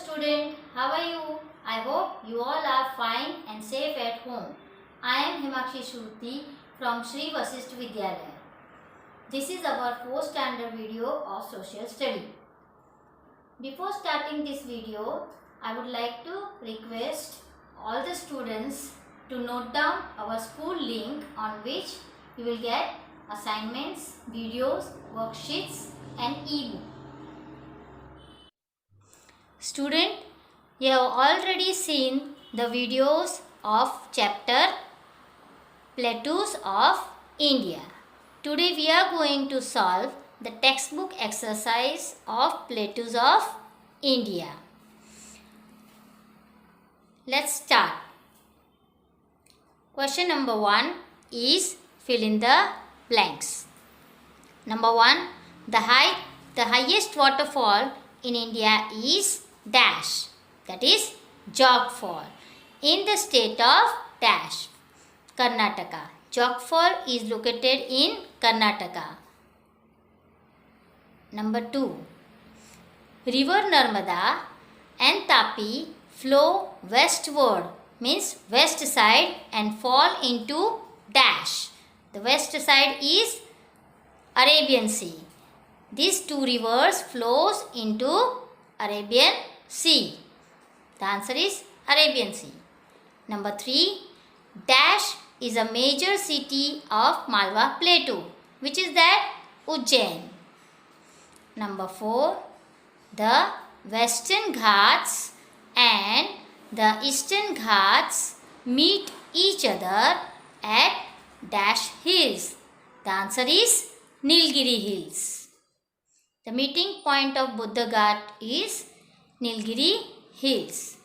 student, how are you? I hope you all are fine and safe at home. I am Himakshi Shruti from Sri Vasisht Vidyalaya. This is our 4th standard video of social study. Before starting this video, I would like to request all the students to note down our school link on which you will get assignments, videos, worksheets and e-book. Student, you have already seen the videos of chapter Plateaus of India. Today we are going to solve the textbook exercise of Plateaus of India. Let's start. Question number 1 is fill in the blanks. Number 1, the highest waterfall in India is dash, that is Jog Fall, in the state of dash, Karnataka. Jog Fall is located in Karnataka. Number 2, River Narmada and Tapi flow westward, means west side, and fall into dash. The west side is Arabian Sea. These two rivers flows into Arabian Sea. The answer is Arabian Sea. Number 3, dash is a major city of Malwa Plateau. Which is that? Ujjain. Number 4, the Western Ghats and the Eastern Ghats meet each other at dash hills. The answer is Nilgiri Hills. The meeting point of Buddha Ghat is Nilgiri Hills.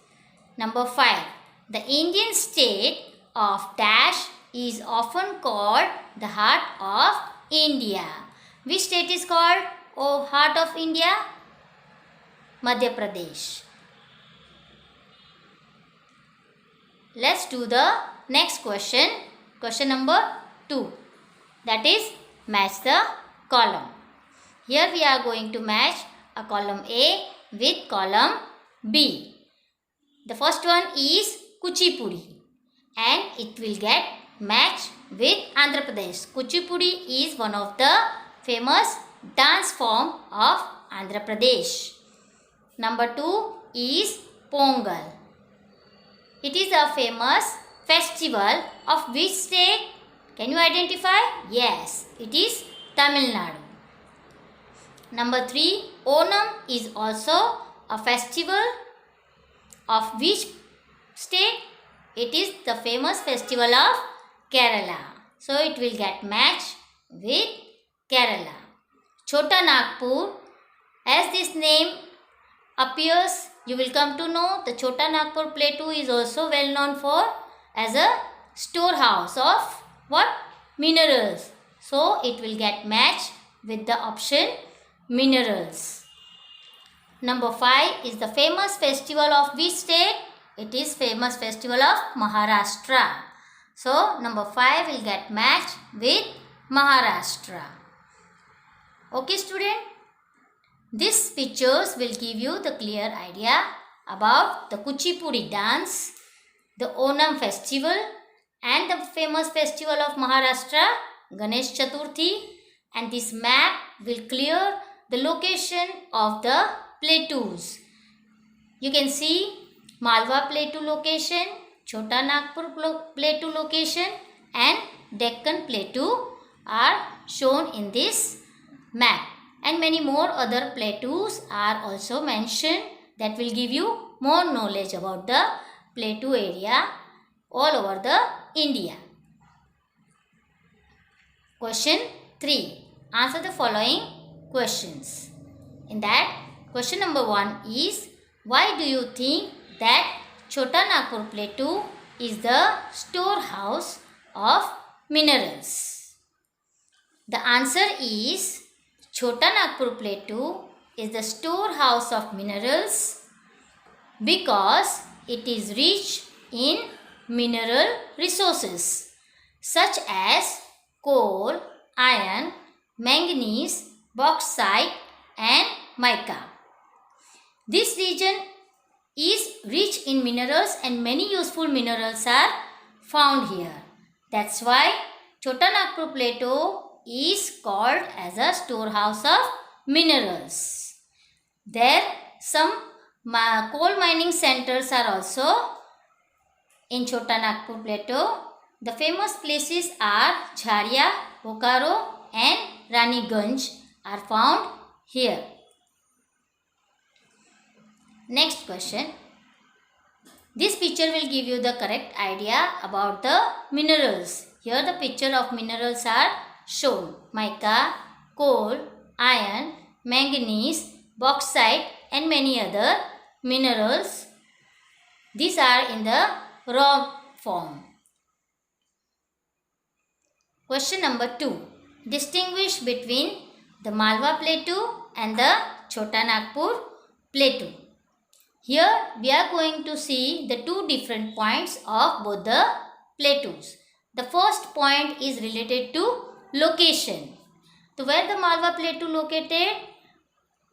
Number 5. The Indian state of dash is often called the heart of India. Which state is called heart of India? Madhya Pradesh. Let's do the next question. Question number 2. That is match the column. Here we are going to match a column A with column B. The first one is Kuchipudi and it will get match with Andhra Pradesh. Kuchipudi is one of the famous dance form of Andhra Pradesh. Number 2 is Pongal. It is a famous festival of which state? Can you identify? Yes, it is Tamil Nadu. Number 3, Onam is also a festival of which state? It is the famous festival of Kerala. So it will get match with Kerala. Chota Nagpur, as this name appears, you will come to know the Chota Nagpur Plateau is also well known for as a storehouse of what? Minerals. So it will get match with the option minerals. Number 5 is the famous festival of which state? It is famous festival of Maharashtra. So number 5 will get match with Maharashtra. Okay student? These pictures will give you the clear idea about the Kuchipudi dance, the Onam festival and the famous festival of Maharashtra, Ganesh Chaturthi, and this map will clear the location of the plateaus. You can see Malwa Plateau location, Chota Nagpur Plateau location and Deccan Plateau are shown in this map. And many more other plateaus are also mentioned that will give you more knowledge about the plateau area all over the India. Question 3. Answer the following questions. In that, question number 1 is, why do you think that Chota Nagpur Plateau is the storehouse of minerals? The answer is, Chota Nagpur Plateau is the storehouse of minerals because it is rich in mineral resources such as coal, iron, manganese, bauxite and mica. This region is rich in minerals and many useful minerals are found here. That's why Chota Nagpur Plateau is called as a storehouse of minerals. There some coal mining centers are also in Chota Nagpur Plateau. The famous places are Jharia, Bokaro and Raniganj are found here. Next question. This picture will give you the correct idea about the minerals. Here the picture of minerals are shown. Mica, coal, iron, manganese, bauxite and many other minerals. These are in the raw form. Question number 2. Distinguish between the Malwa Plateau and the Chota Nagpur Plateau. Here we are going to see the two different points of both the plateaus. The first point is related to location. So where the Malwa Plateau located?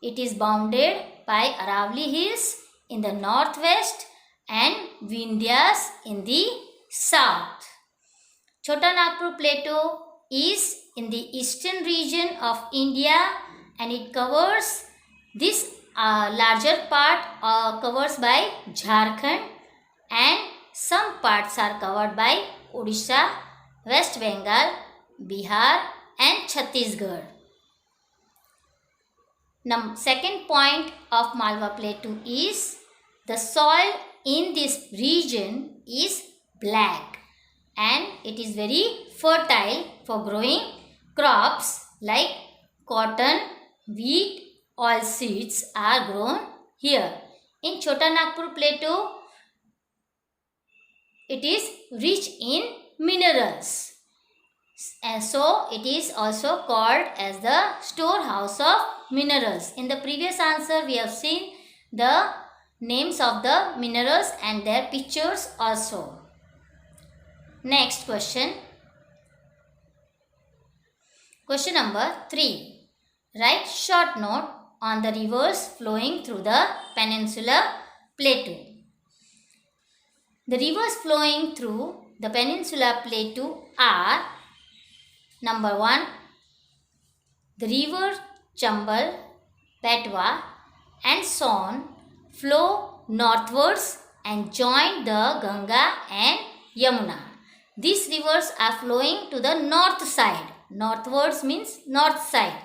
It is bounded by Aravali Hills in the northwest and Vindhyas in the south. Chota Nagpur Plateau is in the eastern region of India and it covers this larger part covers by Jharkhand and some parts are covered by Odisha, West Bengal, Bihar and Chhattisgarh. Second point of Malwa Plateau is the soil in this region is black and it is very fertile for growing crops like cotton, wheat, oilseeds are grown here. In Chota Nagpur Plateau, it is rich in minerals. And so, it is also called as the storehouse of minerals. In the previous answer, we have seen the names of the minerals and their pictures also. Next question. Question number 3. Write short note on the rivers flowing through the Peninsular Plateau. The rivers flowing through the Peninsular Plateau are: number 1, the river Chambal, Betwa and Son flow northwards and join the Ganga and Yamuna. These rivers are flowing to the north side. Northwards means north side.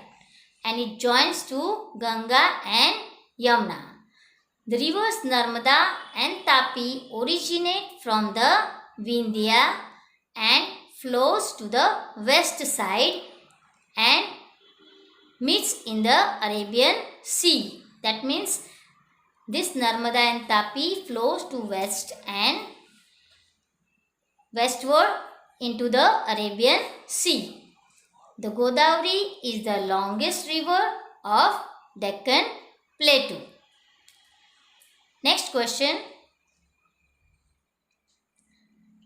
And it joins to Ganga and Yamuna. The rivers Narmada and Tapi originate from the Vindhya and flows to the west side and meets in the Arabian Sea. That means this Narmada and Tapi flows to west and westward into the Arabian Sea. The Godavari is the longest river of Deccan Plateau. Next question.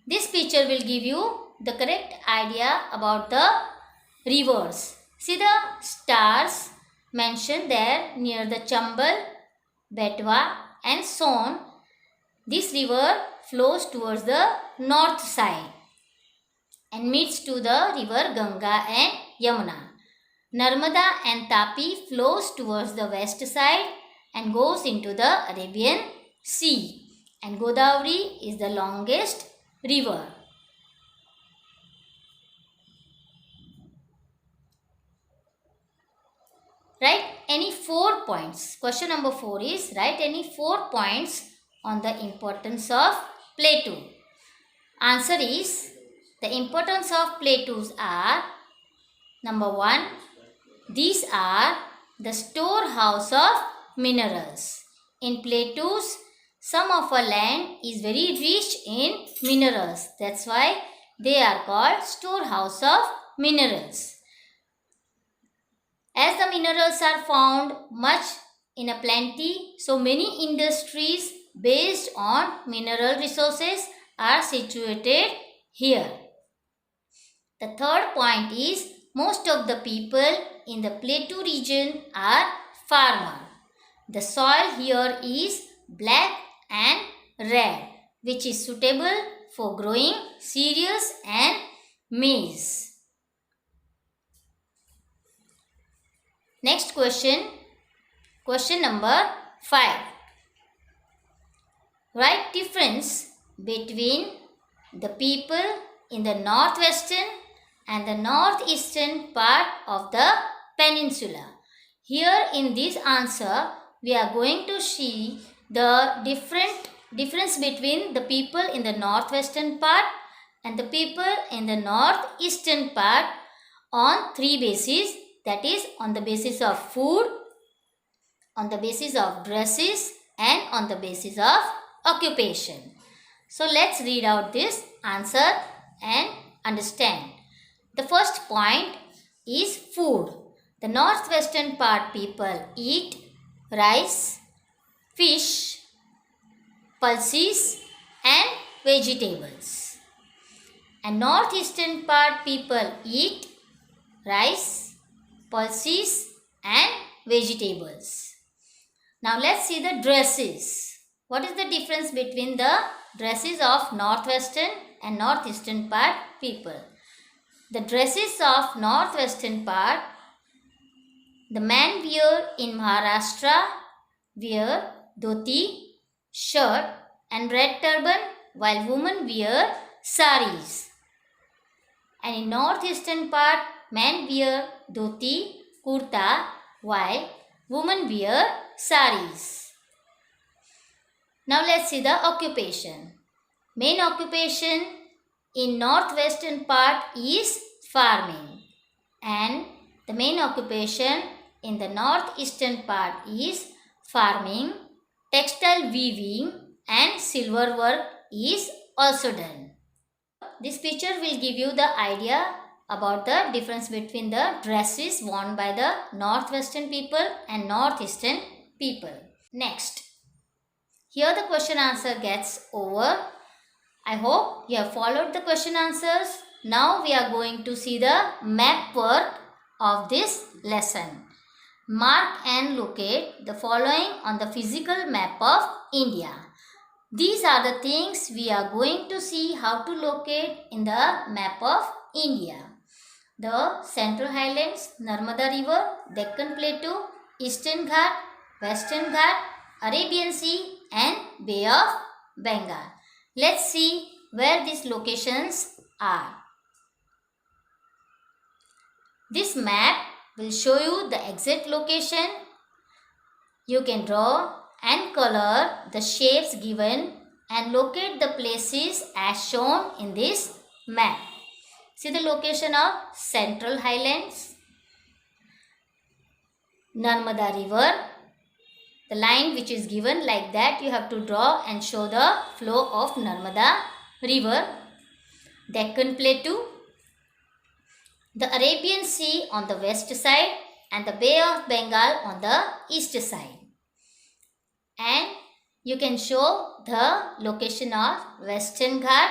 This picture will give you the correct idea about the rivers. See the stars mentioned there near the Chambal, Betwa and Son. This river flows towards the north side and meets to the river Ganga and Yamuna. Narmada and Tapi flows towards the west side and goes into the Arabian Sea. And Godavari is the longest river. Write any 4 points. Question number 4 is write any 4 points on the importance of plateau. Answer is the importance of plateaus are: number 1, these are the storehouse of minerals. In plateaus, some of our land is very rich in minerals. That's why they are called storehouse of minerals. As the minerals are found much in a plenty, so many industries based on mineral resources are situated here. The third point is most of the people in the plateau region are farmer. The soil here is black and red, which is suitable for growing cereals and maize. Next question, question number 5. Write difference between the people in the northwestern and the northeastern part of the peninsula. Here in this answer, we are going to see the difference between the people in the northwestern part and the people in the northeastern part on 3 bases, that is on the basis of food, on the basis of dresses and on the basis of occupation. So let's read out this answer and understand. The first point is food. The northwestern part people eat rice, fish, pulses and vegetables. And northeastern part people eat rice, pulses and vegetables. Now let's see the dresses. What is the difference between the dresses of northwestern and northeastern part people? The dresses of northwestern part, the man wear in Maharashtra wear dhoti, shirt and red turban, while women wear saris. And in northeastern part, men wear dhoti, kurta, while women wear saris. Now let's see the occupation. Main occupation in northwestern part is farming, and the main occupation in the northeastern part is farming, textile weaving and silver work is also done. This picture will give you the idea about the difference between the dresses worn by the northwestern people and northeastern people. Next, here the question answer gets over. I hope you have followed the question answers. Now we are going to see the map work of this lesson. Mark and locate the following on the physical map of India. These are the things we are going to see how to locate in the map of India. The Central Highlands, Narmada River, Deccan Plateau, Eastern Ghat, Western Ghat, Arabian Sea and Bay of Bengal. Let's see where these locations are. This map will show you the exact location. You can draw and color the shapes given and locate the places as shown in this map. See the location of Central Highlands, Narmada River. The line which is given like that, you have to draw and show the flow of Narmada River. Deccan Plateau, the Arabian Sea on the west side and the Bay of Bengal on the east side. And you can show the location of Western Ghat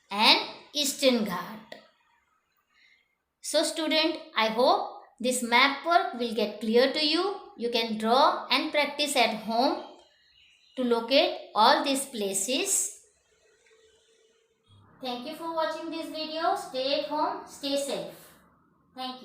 and Eastern Ghat. So student, I hope this map work will get clear to you. You can draw and practice at home to locate all these places. Thank you for watching this video. Stay at home, stay safe. Thank you.